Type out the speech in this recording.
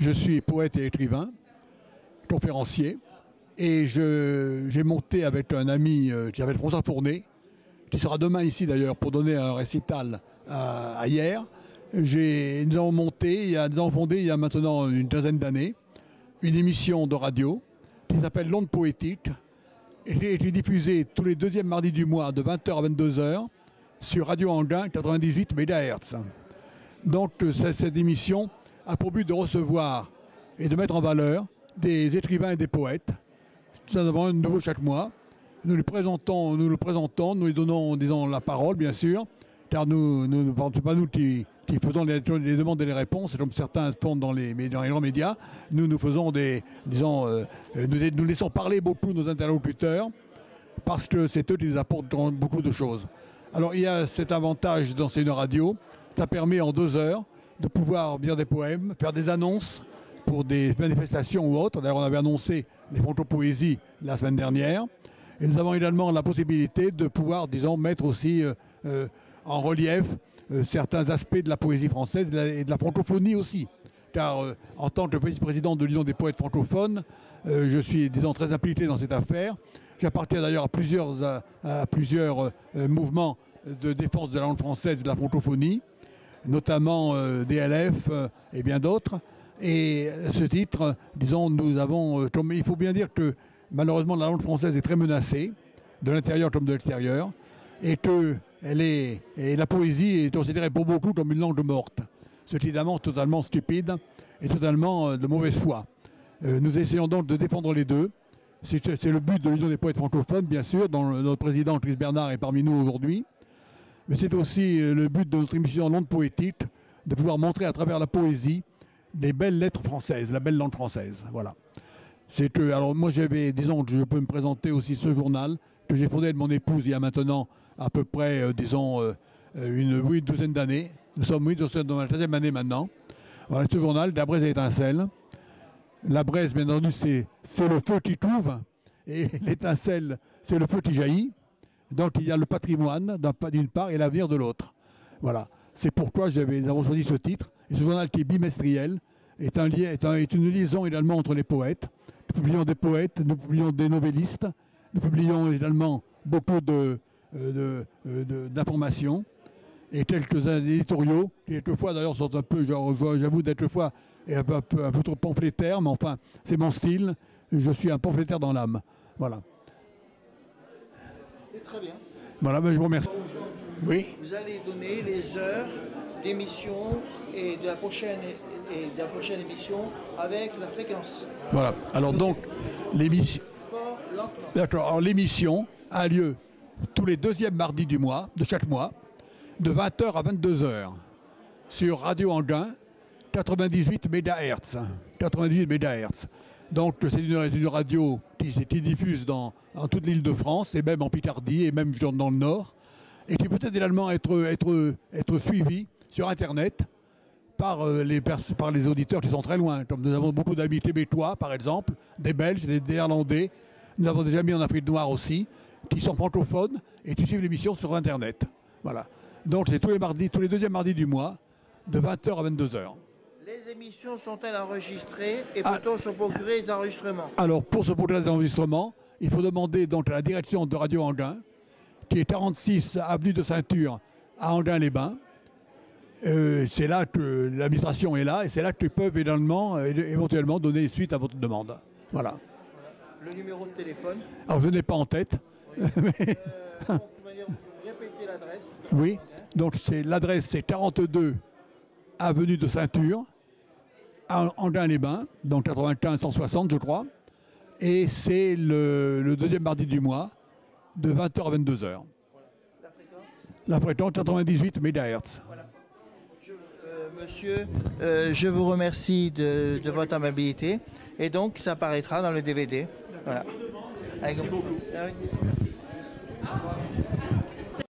Je suis poète et écrivain, conférencier, et j'ai monté avec un ami qui s'appelle François Fournet, qui sera demain ici d'ailleurs pour donner un récital à hier. Nous avons fondé il y a maintenant une quinzaine d'années une émission de radio qui s'appelle L'Onde Poétique et qui est diffusée tous les deuxièmes mardis du mois de 20h à 22h sur Radio Anguin 98 MHz. Donc cette émission a pour but de recevoir et de mettre en valeur des écrivains et des poètes. Nous en avons un nouveau chaque mois. Nous le présentons, nous lui donnons, disons, la parole, bien sûr, car c'est pas nous qui faisons les demandes et les réponses, comme certains font dans les grands médias. Nous faisons nous laissons parler beaucoup nos interlocuteurs, parce que c'est eux qui nous apportent beaucoup de choses. Alors il y a cet avantage dans une radio, ça permet en 2 heures de pouvoir lire des poèmes, faire des annonces pour des manifestations ou autres. D'ailleurs, on avait annoncé les Franco-Poésies la semaine dernière. Et nous avons également la possibilité de pouvoir, disons, mettre aussi en relief certains aspects de la poésie française et de la francophonie aussi. Car en tant que vice-président de l'Union des poètes francophones, je suis, disons, très impliqué dans cette affaire. J'appartiens d'ailleurs à plusieurs mouvements de défense de la langue française et de la francophonie, notamment DLF et bien d'autres. Et à ce titre, disons, il faut bien dire que malheureusement la langue française est très menacée, de l'intérieur comme de l'extérieur, et que la poésie est considérée pour beaucoup comme une langue morte. Ce qui est évidemment totalement stupide et totalement de mauvaise foi. Nous essayons donc de défendre les deux. C'est le but de l'Union des poètes francophones, bien sûr, dont notre président Chris Bernard est parmi nous aujourd'hui. Mais c'est aussi le but de notre émission L'Onde Poétique, de pouvoir montrer à travers la poésie des belles lettres françaises, la belle langue française. Voilà. Alors moi disons que je peux me présenter aussi ce journal que j'ai fondé avec mon épouse il y a maintenant à peu près, une douzaine d'années. Nous sommes dans la 13e année maintenant. Voilà, ce journal, La Braise et l'étincelle. La braise, bien entendu, c'est le feu qui couvre, et l'étincelle, c'est le feu qui jaillit. Donc il y a le patrimoine d'une part et l'avenir de l'autre. Voilà. C'est pourquoi nous avons choisi ce titre. Et ce journal qui est bimestriel est une liaison également entre les poètes. Nous publions des poètes, nous publions des novellistes, nous publions également beaucoup d'informations et quelques éditoriaux, qui quelquefois d'ailleurs sont un peu, j'avoue d'être quelquefois un peu trop pamphlétaire, mais enfin, c'est mon style, je suis un pamphlétaire dans l'âme. Voilà. Et très bien. Voilà, ben je vous remercie. Oui. Vous allez donner les heures d'émission et de la prochaine émission avec la fréquence. Voilà. Alors donc, l'émission... Fort lentement. D'accord. Alors l'émission a lieu tous les deuxièmes mardis de chaque mois, de 20h à 22h, sur Radio Anguin, 98 MHz. 98 MHz. Donc c'est une radio qui diffuse dans toute l'île de France, et même en Picardie, et même dans le Nord, et qui peut également être suivie sur Internet par les auditeurs qui sont très loin. Comme nous avons beaucoup d'amis québécois, par exemple, des Belges, des Néerlandais. Nous avons des amis en Afrique noire aussi, qui sont francophones et qui suivent l'émission sur Internet. Voilà. Donc c'est tous les deuxièmes mardis du mois, de 20h à 22h. Les émissions sont-elles enregistrées et peut-on se procurer les enregistrements? Alors pour se procurer des enregistrements, il faut demander donc à la direction de Radio Anguin, qui est 46 avenue de Ceinture à Anguin-les-Bains. C'est là que l'administration est là et c'est là qu'ils peuvent éventuellement donner suite à votre demande. Voilà. Le numéro de téléphone? Alors je n'ai pas en tête. Oui. Donc, vous répétez l'adresse? Oui, donc l'adresse c'est 42 avenue de Ceinture, à Anguin-les-Bains, donc 95 160 je crois. Et c'est le deuxième mardi du mois, de 20h à 22h. Voilà. La fréquence? La fréquence 98 MHz. Voilà. Monsieur, je vous remercie de votre amabilité. Et donc, ça apparaîtra dans le DVD. Voilà. Merci beaucoup. Merci.